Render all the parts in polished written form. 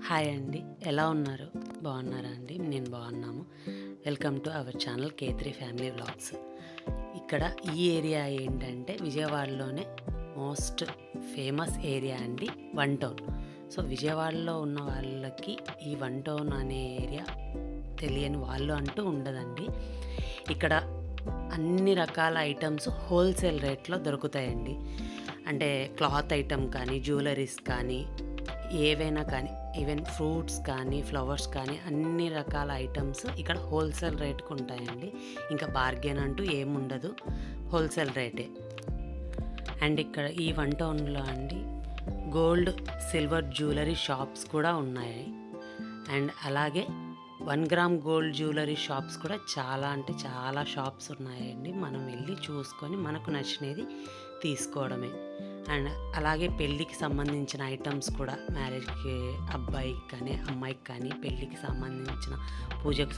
Hi అండి. ఎలా ఉన్నారు? బాగున్నారా అండి? నేను బాగున్నాము. Welcome to our channel K3 family vlogs. ఇక్కడ ఈ ఏరియా ఏంటంటే విజయవాడలోనే మోస్ట్ ఫేమస్ ఏరియా అండి వన్ టౌన్. సో విజయవాడలో ఉన్న వాళ్ళకి ఈ వన్ టౌన్ అనే ఏరియా తెలియని వాళ్ళు అంటూ ఉండదండి. ఇక్కడ అన్ని రకాల ఐటమ్స్ హోల్సేల్ రేట్లో దొరుకుతాయండి. అంటే క్లాత్ ఐటమ్ కానీ, జ్యువెలరీస్ కానీ, ఏవైనా కానీ, ఈవెన్ ఫ్రూట్స్ కానీ, ఫ్లవర్స్ కానీ అన్ని రకాల ఐటమ్స్ ఇక్కడ హోల్సేల్ రేట్‌కి ఉంటాయండి. ఇంకా బార్గెన్ అంటూ ఏముండదు. హోల్సేల్ రేటే. అండ్ ఇక్కడ ఈ వన్ టౌన్‌లో అండి గోల్డ్, సిల్వర్ జ్యువెలరీ షాప్స్ కూడా ఉన్నాయి. అండ్ అలాగే 1 గ్రామ్ గోల్డ్ జ్యువెలరీ షాప్స్ కూడా చాలా అంటే చాలా షాప్స్ ఉన్నాయండి. మనం వెళ్ళి చూసుకొని మనకు నచ్చినది తీసుకోవడమే. అండ్ అలాగే పెళ్ళికి సంబంధించిన ఐటమ్స్ కూడా మ్యారేజ్‌కి అబ్బాయికి కానీ, అమ్మాయికి కానీ పెళ్ళికి సంబంధించిన పూజకు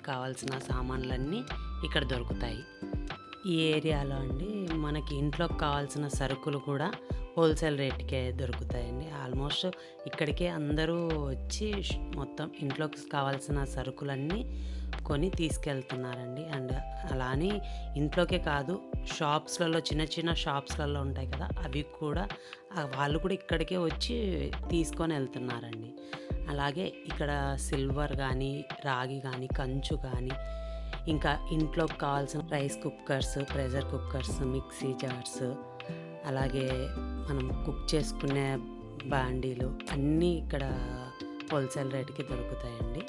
కావాల్సిన సామాన్లన్నీ ఇక్కడ దొరుకుతాయి. ఈ ఏరియాలో అండి మనకి ఇంట్లోకి కావాల్సిన సరుకులు కూడా హోల్సేల్ రేట్‌కే దొరుకుతాయండి. ఆల్మోస్ట్ ఇక్కడికే అందరూ వచ్చి మొత్తం ఇంట్లోకి కావాల్సిన సరుకులన్నీ కొని తీసుకెళ్తున్నారండి. అండ్ అలా అని ఇంట్లోకే కాదు, షాప్స్‌లలో చిన్న చిన్న షాప్స్‌లలో ఉంటాయి కదా, అవి కూడా వాళ్ళు కూడా ఇక్కడికే వచ్చి తీసుకొని వెళ్తున్నారండి. అలాగే ఇక్కడ సిల్వర్ కానీ, రాగి కానీ, కంచు కానీ, ఇంకా ఇంట్లోకి కావాల్సిన rice cookers, pressure cookers, mixie jars, అలాగే మనం కుక్ చేసుకునే బాండీలు అన్నీ ఇక్కడ హోల్సేల్ రేట్‌కి దొరుకుతాయండి.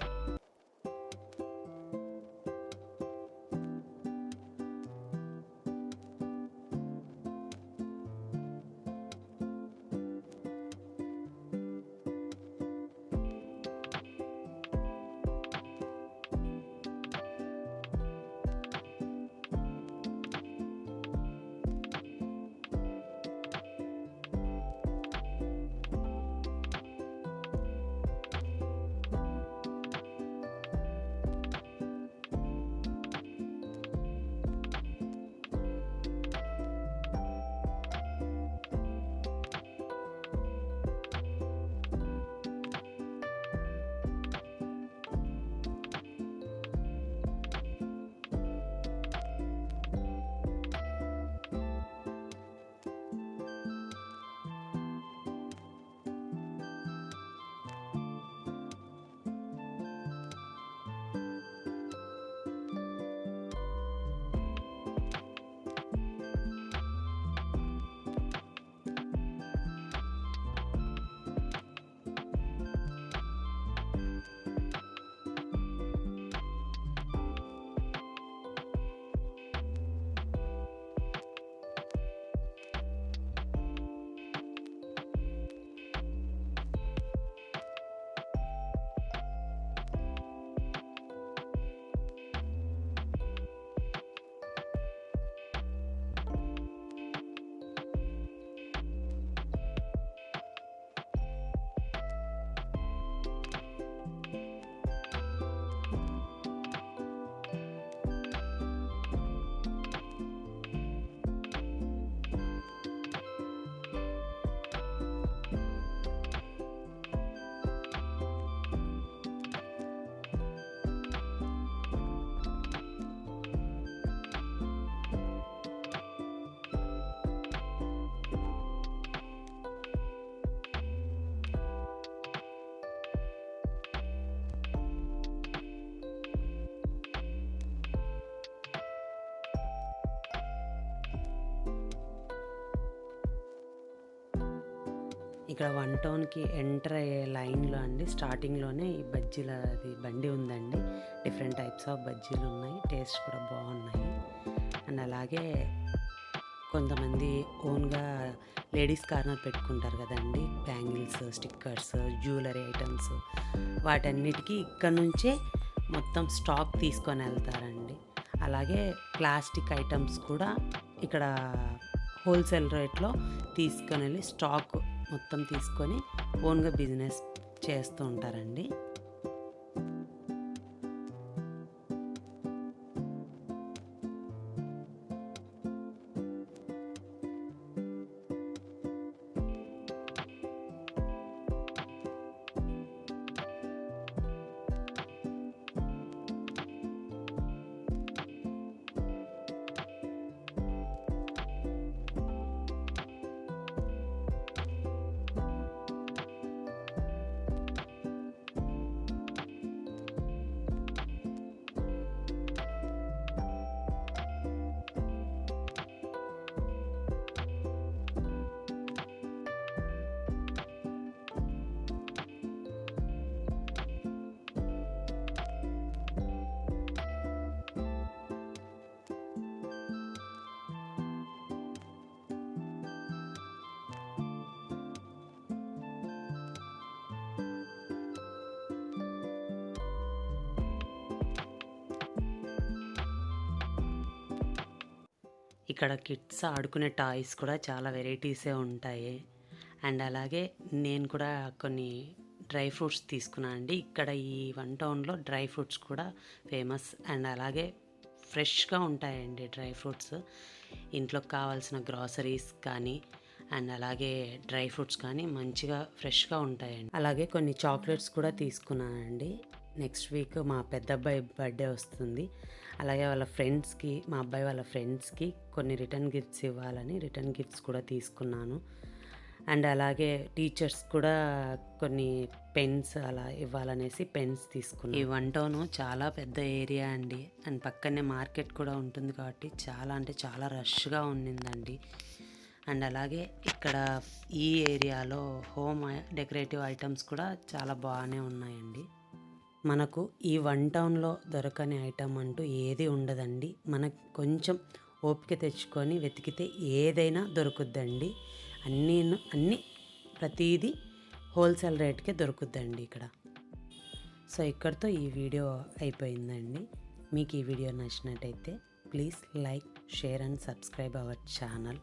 ఇక్కడ వన్ టౌన్‌కి ఎంటర్ అయ్యే లైన్‌లో అండి స్టార్టింగ్‌లోనే ఈ బజ్జీలది బండి ఉందండి. డిఫరెంట్ టైప్స్ ఆఫ్ బజ్జీలు ఉన్నాయి. టేస్ట్ కూడా బాగున్నాయి. అండ్ అలాగే కొంతమంది ఓన్‌గా లేడీస్ కార్నర్ పెట్టుకుంటారు కదండీ. బ్యాంగిల్స్, స్టిక్కర్స్, జ్యువెలరీ ఐటమ్స్ వాటన్నిటికీ ఇక్కడ నుంచే మొత్తం స్టాక్ తీసుకొని వెళ్తారండి. అలాగే ప్లాస్టిక్ ఐటమ్స్ కూడా ఇక్కడ హోల్సేల్ రేట్లో తీసుకొని వెళ్ళి స్టాక్ మొత్తం తీసుకొని ఓన్‌గా బిజినెస్ చేస్తూ ఉంటారండి. ఇక్కడ కిడ్స్ ఆడుకునే టాయ్స్ కూడా చాలా వెరైటీసే ఉంటాయి. అండ్ అలాగే నేను కూడా కొన్ని డ్రై ఫ్రూట్స్ తీసుకున్నాను అండి. ఇక్కడ ఈ వన్ టౌన్లో డ్రై ఫ్రూట్స్ కూడా ఫేమస్. అండ్ అలాగే ఫ్రెష్గా ఉంటాయండి డ్రై ఫ్రూట్స్. ఇంట్లోకి కావాల్సిన గ్రాసరీస్ కానీ అండ్ అలాగే డ్రై ఫ్రూట్స్ కానీ మంచిగా ఫ్రెష్గా ఉంటాయండి. అలాగే కొన్ని చాక్లెట్స్ కూడా తీసుకున్నానండి. నెక్స్ట్ వీక్ మా పెద్ద అబ్బాయి బర్త్డే వస్తుంది. అలాగే వాళ్ళ ఫ్రెండ్స్కి, మా అబ్బాయి వాళ్ళ ఫ్రెండ్స్కి కొన్ని రిటర్న్ గిఫ్ట్స్ ఇవ్వాలని రిటర్న్ గిఫ్ట్స్ కూడా తీసుకున్నాను. అండ్ అలాగే టీచర్స్ కూడా కొన్ని పెన్స్ అలా ఇవ్వాలనేసి పెన్స్ తీసుకున్నాను. ఈ వన్ టౌన్ చాలా పెద్ద ఏరియా అండి. అండ్ పక్కనే మార్కెట్ కూడా ఉంటుంది కాబట్టి చాలా అంటే చాలా రష్గా ఉండిందండి. అండ్ అలాగే ఇక్కడ ఈ ఏరియాలో హోమ్ డెకరేటివ్ ఐటమ్స్ కూడా చాలా బాగానే ఉన్నాయండి. మనకు ఈ వన్ టౌన్లో దొరకని ఐటమ్ అంటూ ఏది ఉండదండి. మనకు కొంచెం ఓపిక తెచ్చుకొని వెతికితే ఏదైనా దొరుకుద్దండి. అన్నీ ప్రతిదీ హోల్సేల్ రేట్కే దొరుకుద్దండి ఇక్కడ. సో ఇక్కడితో ఈ వీడియో అయిపోయిందండి. మీకు ఈ వీడియో నచ్చినట్టయితే please like, share and subscribe our channel.